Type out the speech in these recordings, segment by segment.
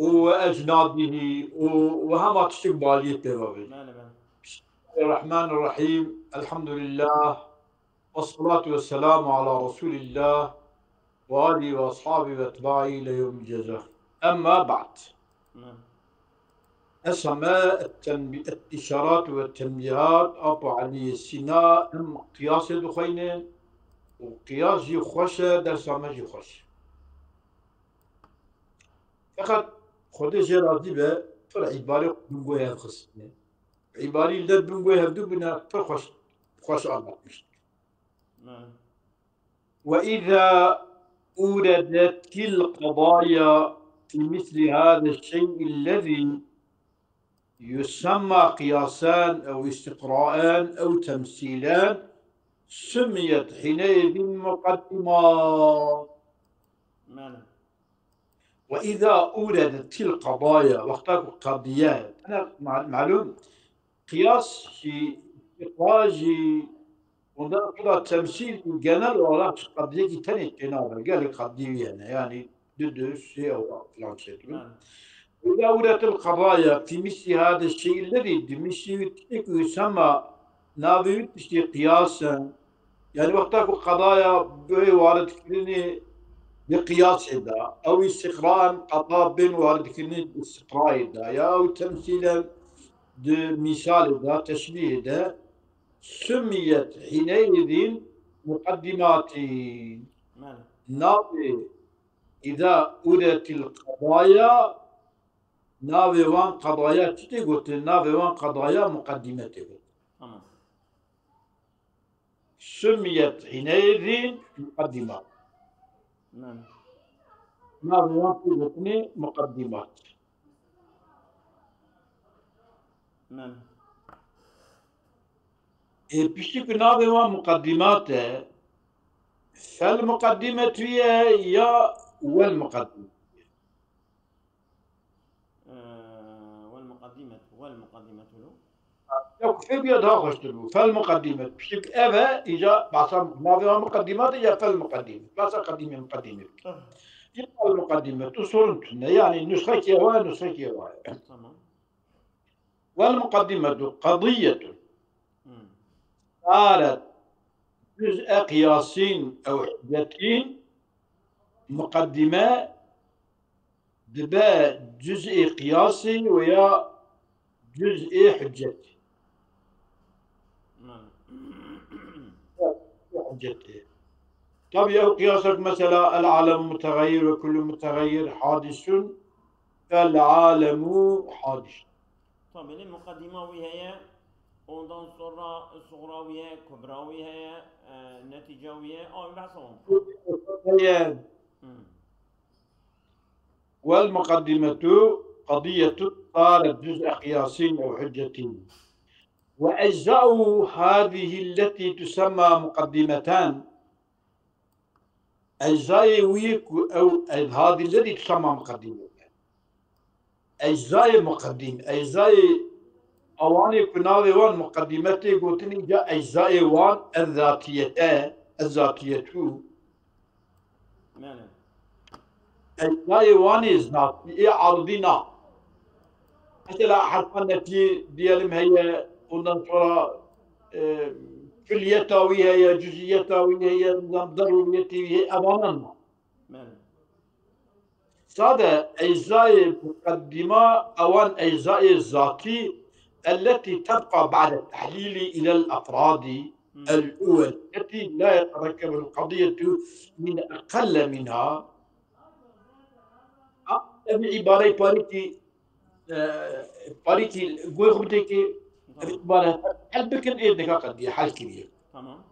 وأجناده وهما تشتغل تبابي. بله بله. بسم الله الرحمن الرحيم. الحمد لله والصلاة والسلام على رسول الله وآله وأصحابه وأتباعه إلى يوم الجزاء. أما بعد، نعم. السماء الإشارات والتنبيهات أبو علي السيناء هم قياس دخينة وقياس يخش در سامج يخش. فقط خود جرادي به فر عبارة بنقوي خصني عبارة اللي بنقوي هبدو بنا فرخش خوش الله مش. نعم. وإذا أوردت القضايا في مثل هذا الشيء الذي يسمى قياسان أو استقراءان أو تمثيلان سميت حينئذ مقدمات. بله. وإذا أوردت القضايا وقتك قضيات أنا معلوم قياس شيء إخراجي وده تمثيل جنرال olarak قضية تانية كنارة قال قضية يعني ضد شيء أو فلان شيء. بله. إذا أوردت القضايا في مثل هذا الشيء الذي يسمى ناظرية قياسا يعني وقتك قضايا وارد كلني بقياس دا أو استقراء قضاء بين وارد كلني استقراء دا أو تمثيلا مثال دا تشبيه دا سميت حينئذ مقدمات. بله. ناظر إذا أوردت القضايا ناوي وان قضايا تيجي قلت ناوي وان قضايا مقدمته تمام. سميت حينئذ مقدمات. نعم. ناوي وان قلتني مقدمات. نعم. بيشتك ناوي وان مقدمات فالمقدمة هي يا والمقدمة والمقدمة له. لو كيف يدها خشتلو فالمقدمة بيشتك أبا إجا بعصا ناوي وان مقدمات يا فالمقدمة بعصا مقدمة يبقى المقدمة تصورنا يعني نسخة كيوا نسخة كيوا. تمام. والمقدمة قضية صارت جزء قياس أو حجة مقدمة دبا جزء قياسي ويا جزء حجة. نعم. حجة طب يا قياسك مثلا العالم متغير وكل متغير حادث فالعالم حادث. طب المقدمة وهي ondan sonra suğraviye, kübraviye, neticaviye, aynı bahsediyorum. هي والمقدمة قضية صارت جزء قياس أو حجة. وأجزاء هذه التي تسمى مقدمتان أجزاء ويك أو هذه التي تسمى مقدمة أجزاء مقدمة أجزاء أواني كناوي وان مقدمتي قلتني جاء أجزاء وان الذاتية نعم. أجزاء وان الذاتية عرضنا مثلا حرفا نتي ديالهم هي وننصر كليتها وهي جزئيتها وهي ضروريتها وهي أماننا. نعم. صار أجزاء مقدمة أوان أجزاء الذاتي التي تبقى بعد التحليل إلى الأفراد الأول التي لا يتركب القضية من أقل منها. بعبارة باريكي قوي خبتك بعبارة هل بكن إيه قضية حل كبير. تمام.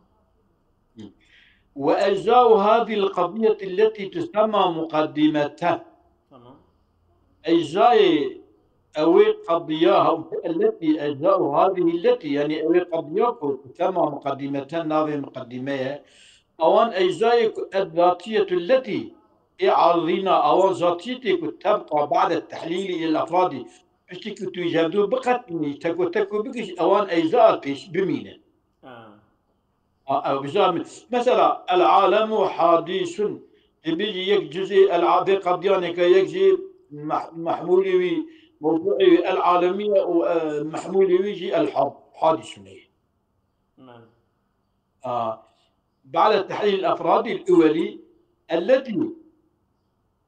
وأجزاء هذه القضية التي تسمى مقدمة. تمام. أجزاء أو قضية التي أجزاء هذه التي يعني أو قضية تسمى مقدمة هذه مقدمة أوان أجزاء الذاتية التي عرضنا أو ذاتيتك تبقى بعد التحليل إلى الأفراد بشكل تجدوا بقتني تكو بكش أوان أجزاء بيش بمينة. أو مثلا العالم حادث بيجي يك جزء العاب قضيانك يجي محمولي موضوعي العالمية ومحمولي ويجي الحرب حادث منه. نعم. بعد التحليل الأفرادي الأولي التي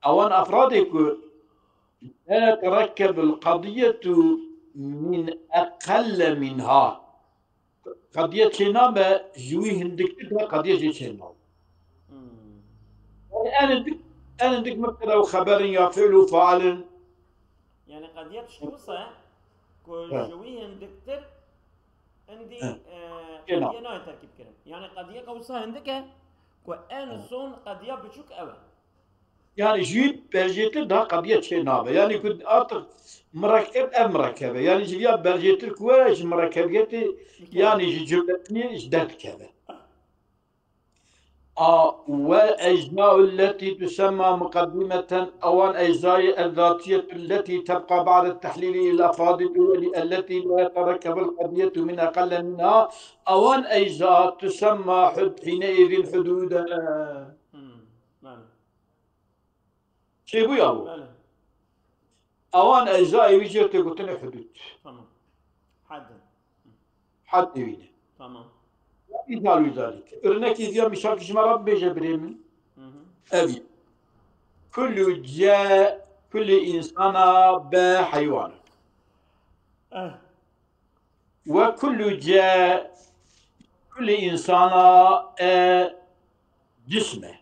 أوان أفرادك لا تركب القضية من أقل منها قضية شنامة جوي هندك قضية شنامة أنا عندك مبتدأ وخبر يا فعل وفاعل يعني قضية شوصة كجوي هندكتر عندي قضية نوع تركيب كلام يعني قضية قوصة هندك كأن صون قضية بشوك أول يعني جيب برجيتر ده قضية شنامة يعني كنت أعطف مركب مركبة يعني جيب برجيتر كواش مركبيتي يعني جملتني جدد كذا والأجزاء التي تسمى مقدمة أو الأجزاء الذاتية التي تبقى بعد التحليل إلى الأفراد الأولى التي لا يتركب القضية من أقل منها أو الأجزاء تسمى حينئذ حدودا. شيبو يا أبو أوان أجزاء يجي تقولون حدود. تمام. حد وينه. تمام. مثال ذلك إرنك إذا مشاكل شمارة بيجبرين أبي كل إنسان بحيوان كل إنسان جسمه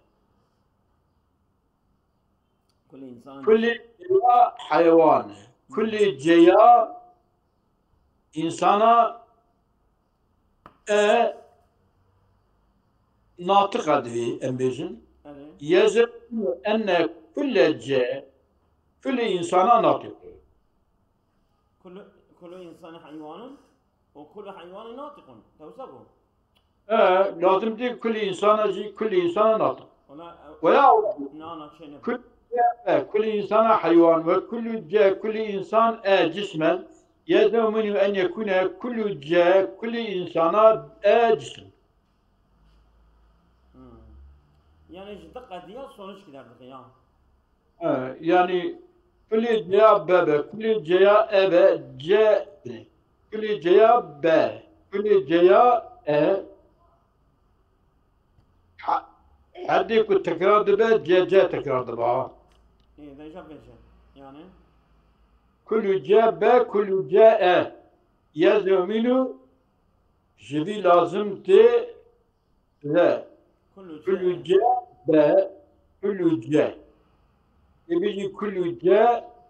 كل حيوان كل جيا إنسان ناطقة ذي أمبيجن يجب أن كل إنسان ناطق كل إنسان حيوان وكل حيوان ناطق توصفه لازم دي كل إنسان ناطق كل إنسان حيوان كل إنسان جسما يلزم منه أن يكون كل إنسان جسم يعني جدا قضية صونش كده القيام يعني كل جاء بابا كل جاء أبا جاء كل جاء با كل جاء حد يكون تكرار دبا جاء تكرار دبا إيه ده جاب يعني كل جاء با كل جاء يلزم منه جدي لازم لا كل جاء با كل جاء يبيجي كل جاء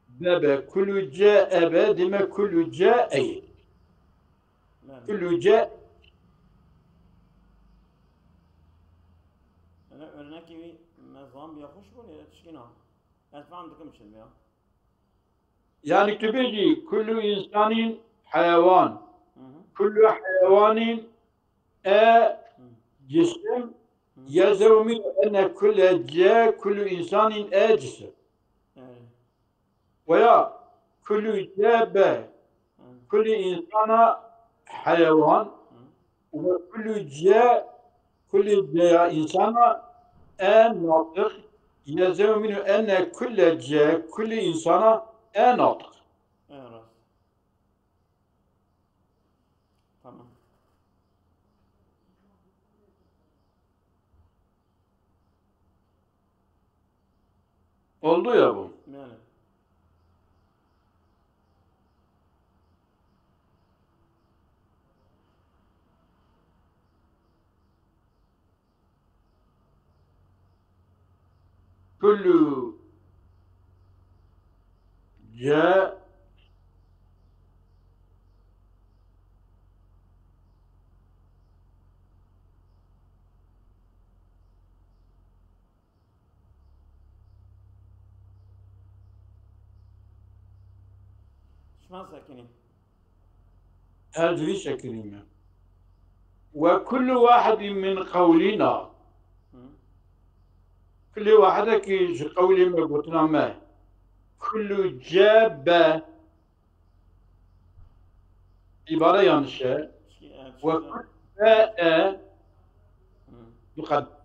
بابا كل جاء أبا دما كل جاء أي كل جاء أنا أرناكي نظام بيخش ولا تشكينا أفهم دكم شلبيا يعني تبيجي كل إنسان حيوان كل حيوان جسم يلزم منه أن كل إنسان جسم ويا كل جاب كل إنسان حيوان وكل كل إنسان ناطق يلزم منه أن كل إنسان ناطق. تمام. Oldu ya bu. Yani. كل جاء شما ساكنين هذه كلمة وكل واحد من قولنا كل واحد كي قولي ما قلتنا ما كل جاب عبارة ينشأ وكل باء يقدم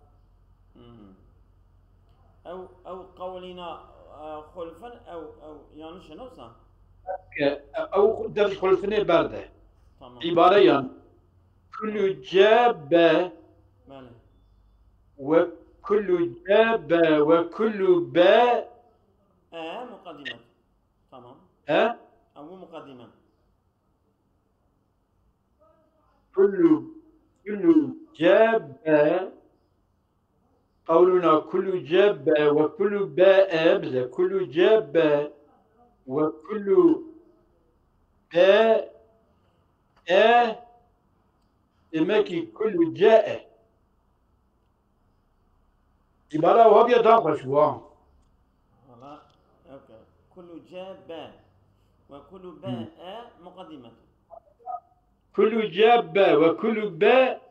أو قولنا خلفا او يعني شنو صح؟ أو درج خلفني باردة تمام. عبارة يعني كل جاب بله. وكل جاب وكل باء مقدمة. تمام. او مقدمة. كل جاب قولنا كل جاب وكل باء كل جاب وكل باء demek كل جاء عبارة وهي داخل شو والله اوكي. كل جاب وكل باء مقدمة. كل جاب وكل باء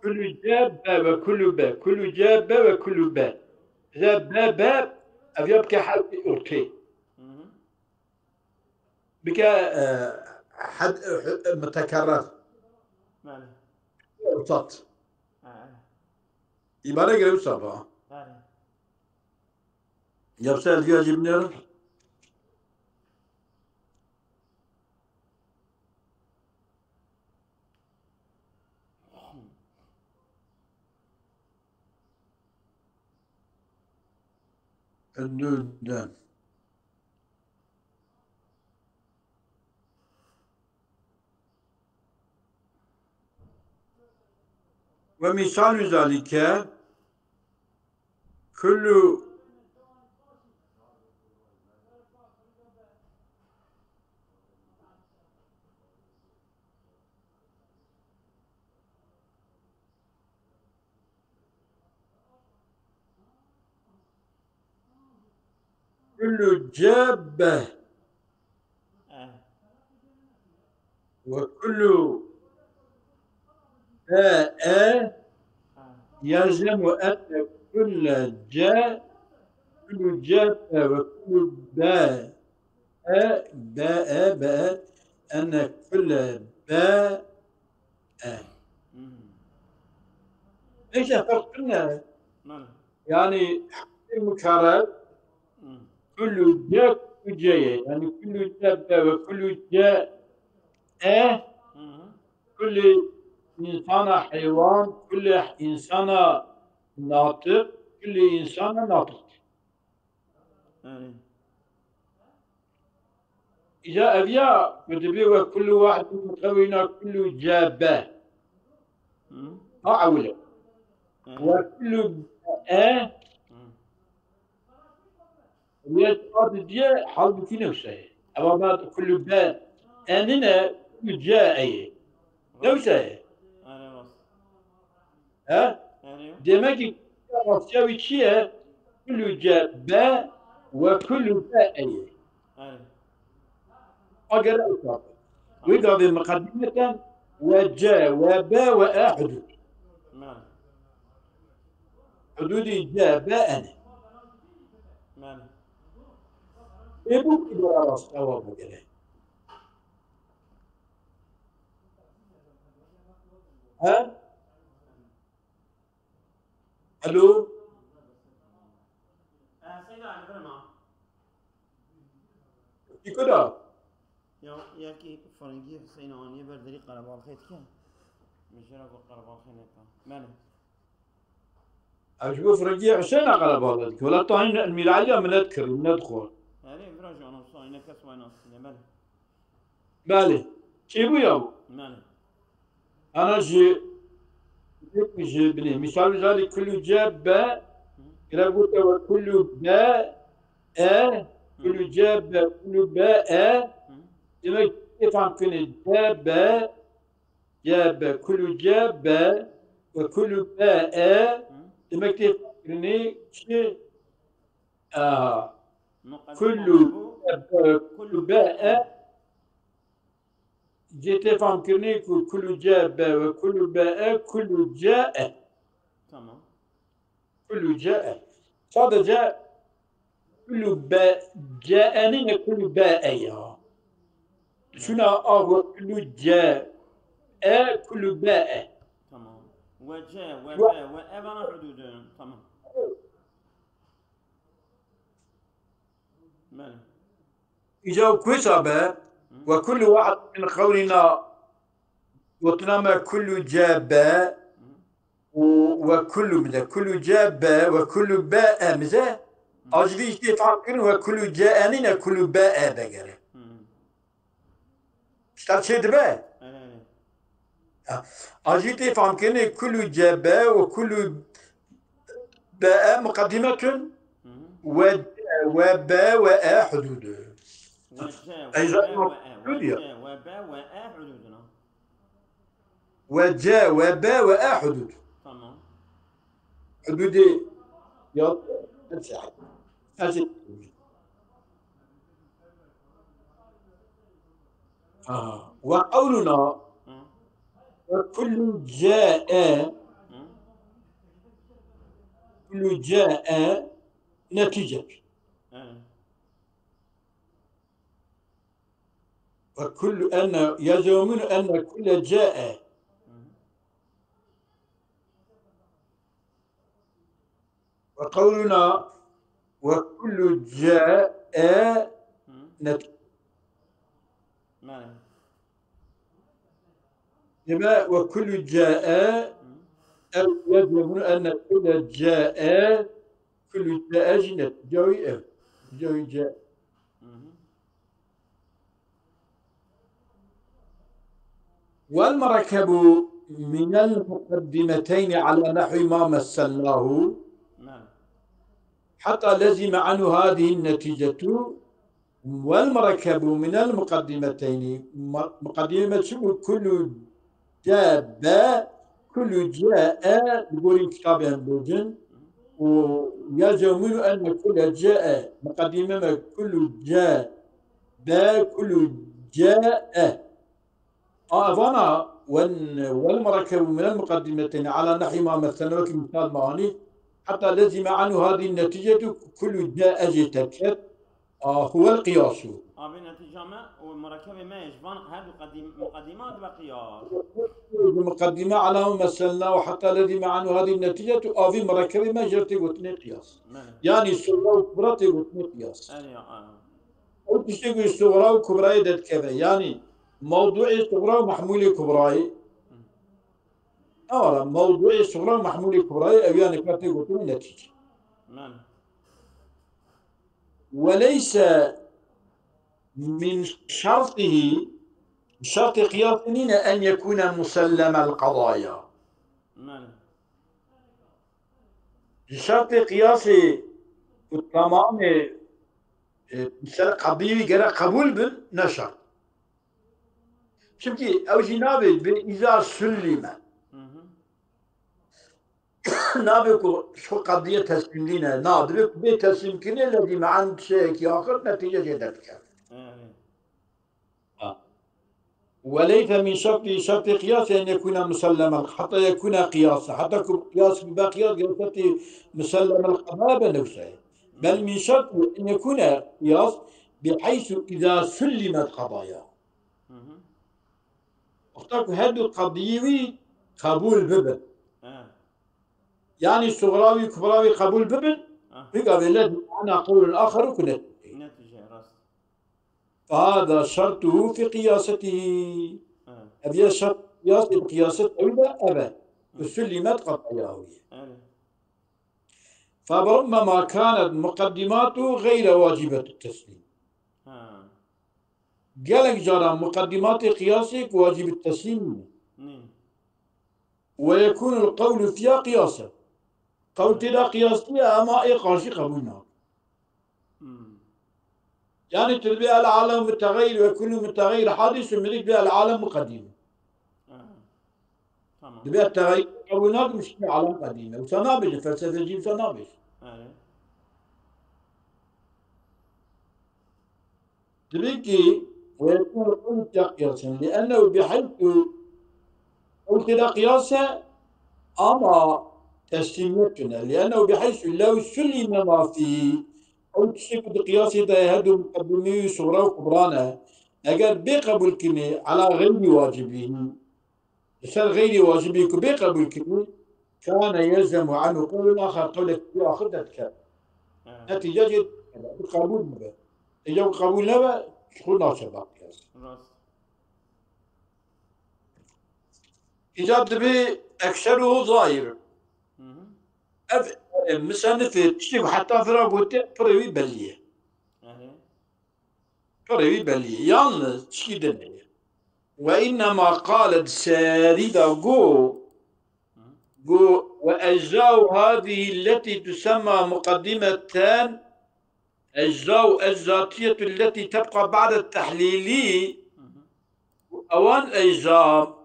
كل جاب وكل باء كل جاب وكل باء جاب باء أبيض كحرف أوكي بك حد متكرر بله. وسط عبارة غير صعبة بله. يبسل الفيها جبنة النون ومثال ذلك كل جابة وكل باء يلزم أن كل جاء كل جابة وكل باء أن كل باء ليس فرقنا يعني المكرر كل جاء كل جاء يعني كل جابة وكل جاء كل إنسان حيوان كل إنسان ناطق كل إنسان ناطق إذا أبيا كتبي وكل واحد مكونا كل جابة أعوله وكل يتعرض دي حال في نفسه أما بعد كل باء أننا كل جاء نفسه demek ki Rusya bir şeye كل جاء وكل باء أقرأ أصاب وإذا بمقدمة وجاء وباء وأحدود حدود جاء باء إبو إبرا رسوا بقرأ ألو يكدا يا كي فرنجي حسين أني بردري قرب الخيط كان مشينا قرب الخيط كان ماله أشوف فرنجي حسين على بالك ولا طاين الميلادية من أذكر من أدخل هذه فرنجي أنا صاينة كسوانة ماله ماله شيبو يا ماله أنا جي بني مثال ذلك كل جاب إذا قلت وكل باء كل جاب كل باء demek ifam kını jab كل جاب وكل باء demek kını ki كل باء جيت افهم كني كل جاب وكل باء كل جاء تمام كل جاء صادق كل باء جاءني كل باء يا شنو أهو كل جاء كل باء تمام وجاء وباء وأبنا حدود تمام ماله يجاوب كويسابة وكل واحد من قولنا وتنام كل جابة وكل مذا كل جابة وكل باء مذا أجلي تفكر وكل جاءنين كل باء بقرة اشتغل شيء دبا أجلي تفكر كل جابة وكل باء مقدمة وباء وآ حدود وجاء وباء وآ حدود تمام حدود يا وقولنا كل جاء نتيجة وكل أن يزعمون أن كل جاء وقولنا وكل جاء نتيجة لما وكل جاء يزعمون أن كل جاء كل جاء جنة جوي جاء والمركب من المقدمتين على نحو ما مثلناه حتى لزم عنه هذه النتيجة والمركب من المقدمتين مقدمة كل جاء كل جاء يقول كتاب بوجن ويزعمون أن كل جاء مقدمة كل جاء كل جاء أظن والمركب من المقدمتين على نحو ما مثلنا كمثال معاني حتى لزم عنه هذه النتيجة كل جاء جتكت هو القياس. بالنتيجة ما والمركب ما يجبان هذا مقدمات وقياس. المقدمة على ما مثلنا وحتى لزم عنه هذه النتيجة في مركب ما جرت وتني قياس. يعني الصغرى والكبرى تقول قياس. أو تشتغل الصغرى والكبرى يدت كذا يعني موضوع الصغرى ومحمول كبرى. موضوع الصغرى ومحمول كبرى أو يعني كاتي وتني نتيجة. وليس من شرطه شرط قياسنا أن يكون مسلم القضايا. شرط قياس التمام مثل قضية جرى قبول بالنشر. شفتي أو جنابي إذا سلم نابكو شو قضية تسليم لنا نابك بتسليم كنا الذي ما عند شيء آخر نتيجة جدتك. وليس من شرط قياس أن يكون مسلما حتى يكون قياسا حتى قياس بباقيات قياسات مسلم القضايا نفسه بل من شرط أن يكون قياس بحيث إذا سلمت قضايا اخترت هذه القضية قبول ببن يعني الصغراوي كبراوي قبول ببن يقابل الذي أنا أقول الآخر وكنت فهذا شرطه في قياسته هذا شرط قياسته ولا أبا وسلمت قضاياه فربما كانت مقدماته غير واجبة التسليم قالك جرى مقدمات قياسك واجب التسليم ويكون القول فيها قياسا قول تلا قياسية أما إيقاشي قبولنا يعني تلبي العالم متغير وكل متغير حادث وملك بها العالم مقدم تلبي التغير قبولنا مش العالم قديمة وسنابج الفلسفة جيب سنابج تلبي ويكون القول فيها قياسا لأنه بحيث قلت لا قياسا أما تسليمتنا لأنه بحيث لو سلم ما فيه أو تشكد قياسي هذا مقدمي صغرى وكبرانا أجر بقبول كني على غير واجبه مثل غير واجبه بقبول كني كان يلزم عنه قول آخر قولك في آخر ذاتك نتيجة قبول به إجا قبول نبا شخو ناشا باقي راست إجا دبي أكثره ظاهر أف مثلا في تشتي حتى فرا قلت فريوي بلية اهي فريوي بلية يالنز تشكي دنيا وإنما قالت ساردة جو وأجزاء هذه التي تسمى مقدمتان أجزاء الذاتية التي تبقى بعد التحليل أوان أجزاء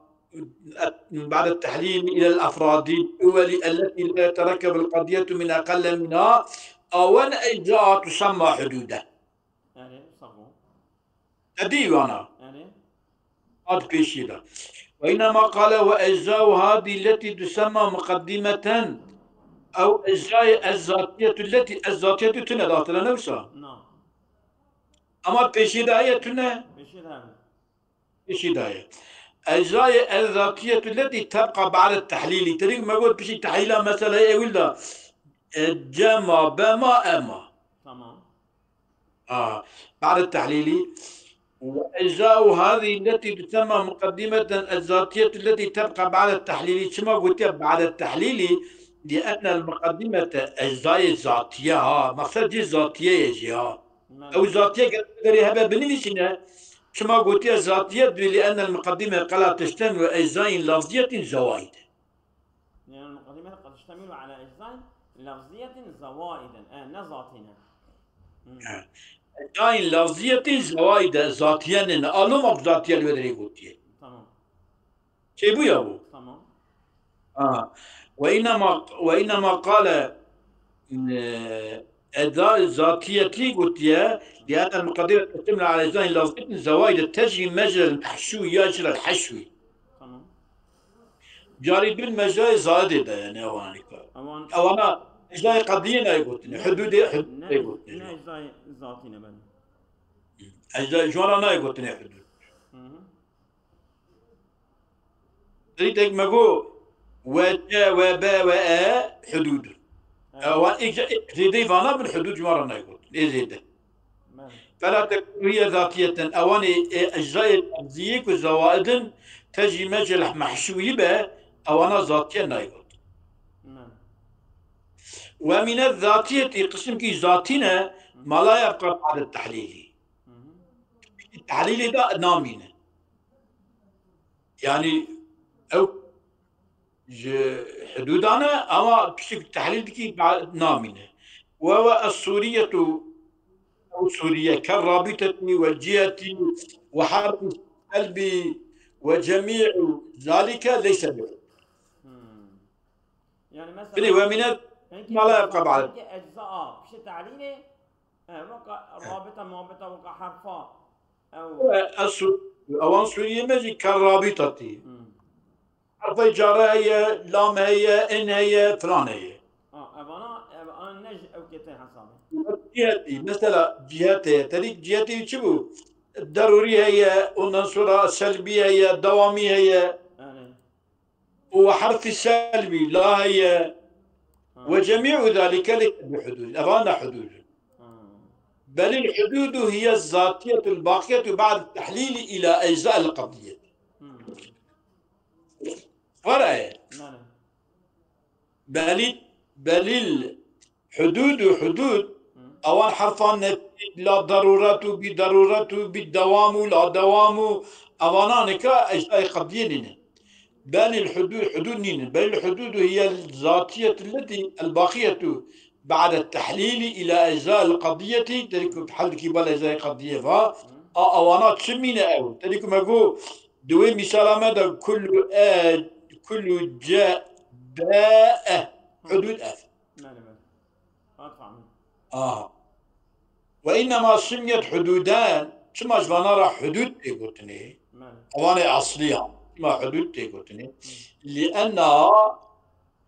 بعد التحليل إلى الأفراد الأول التي لا يتركب القضية من أقل منها أوان أجزاء تسمى حدودا اهي صغو أدي أنا اهي هذا بيشيدا وإنما قال وأجزاء هذه التي تسمى مقدمة أو أجزاء الذاتية تندات لنفسها نعم أما بيشيدا هي بشير هذا بيشيدا أجزاء الذاتية التي تبقى بعد التحليل تريد ما قلت بشي تحليل مثلا يقول له جمع بما أما تمام بعد التحليل وأجزاء هذه التي تسمى مقدمة الذاتية التي تبقى بعد التحليل كما قلت بعد التحليل لأن المقدمة أجزاء ذاتية مقصد ذاتية يجيها أو ذاتية قدر هذا بنفسنا كما قلت ذاتية لأن المقدمة قد تشتمل أجزاء لفظية زوائد لأن المقدمة قد تشتمل على أجزاء لفظية زوائدا نظاتنا أجزاء لفظية زوائد ذاتية ألوم ذاتية الودري قلت تمام شيء يا أبو تمام وإنما قال أداء ذاتية قلت لأن المقدمة تشتمل على أجزاء لفظية زوائد تجري مجرى الحشوي يجري الحشوي تمام جاري بالمجال زائد يعني أوان أو أنا إجزاء قضية يقولني حدود يقولني نا أجزاء ذاتنا بل إجزاء جوانا يقولني حدود تريد ما جو وجا وبا وآ حدود أو إجزاء فانا بالحدود جوانا يقول إزيد فلا تكون هي ذاتية أوان أجزاء الأبزيك والزوائد تجي مجال محشوي به أو أنا ذاتية يقول ومن الذاتية قسم كي ذاتنا ما لا يبقى بعد التحليل التحليل ده نامينه يعني أو حدودنا أما بشكل التحليل دي بعد نامينه وهو السورية أو سوريا كالرابطة والجهة وحرف القلب وجميع ذلك ليس به يعني مثلا ومن ما لا يبقى بعد أجزاء بشي تعليله وقع رابطة مرابطة وقع حرفات أو أوان سوريا مجي كالرابطة حرف جارة هي لام هي إن هي فلان هي أنا نج أو كتير حسابي جهتي مثلا جهتي تريد جهتي شبو ضروري هي وننصرها سلبية هي دوامي هي وحرف السلبي لا هي وجميع ذلك ليس بحدود أرانا حدود بل الحدود هي الذاتية الباقية بعد التحليل إلى أجزاء القضية فرأي بل الحدود حدود أوان حرفان لا ضرورة بضرورة بالدوام لا دوام أوانانك أجزاء قضية بل الحدود هي الذاتية التي الباقية بعد التحليل إلى أجزاء القضية تلك حل كبال أجزاء قضية أوانا تسمينا أو تلك ما يقول دوي مثال ماذا كل جاء باء حدود أف وإنما سميت حدودان ثم جبنا حدود تقولتني أوانا أصلية ما حدود تقولتني لأنها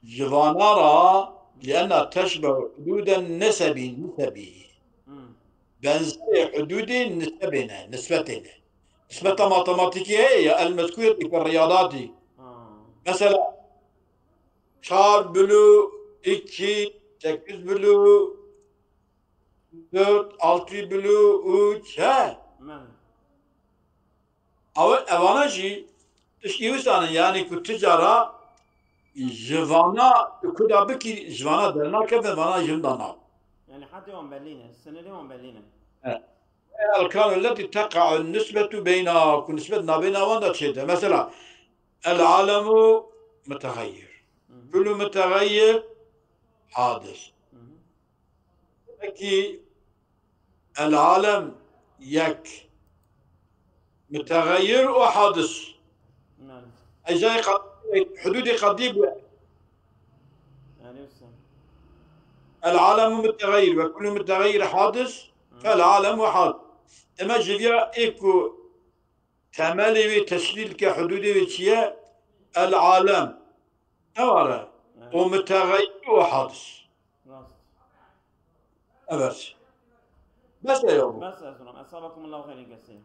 جبنا لأنها تشبه حدود النسبي بنزل حدود نسبتنا نسبة ماتماتيكية هي المذكورة في الرياضات مثلا 4 بلو 2 8 بلو 4, 6 bölü 3 he. ماله Ama evana jî tişkî yani ku ticara jivana kuda bikî jivana dernakeve vana jim dana. يعني حتى يوم برلين السنة دي يوم برلين الأركان التي تقع النسبة بينها نسبة ما بين واندا تشيدا مثلا العالم متغير كل متغير حادث لكن العالم يك متغير وحادث ماله أجزاء حدود قضيب يعني وسام العالم متغير وكل متغير حادث فالعالم حادث اما جديا ايكو تمالي تسليل كحدودي وشيا العالم اولا ومتغير وحادث راست بس بس يا ابو بس يا سلام أصابكم الله خير كثير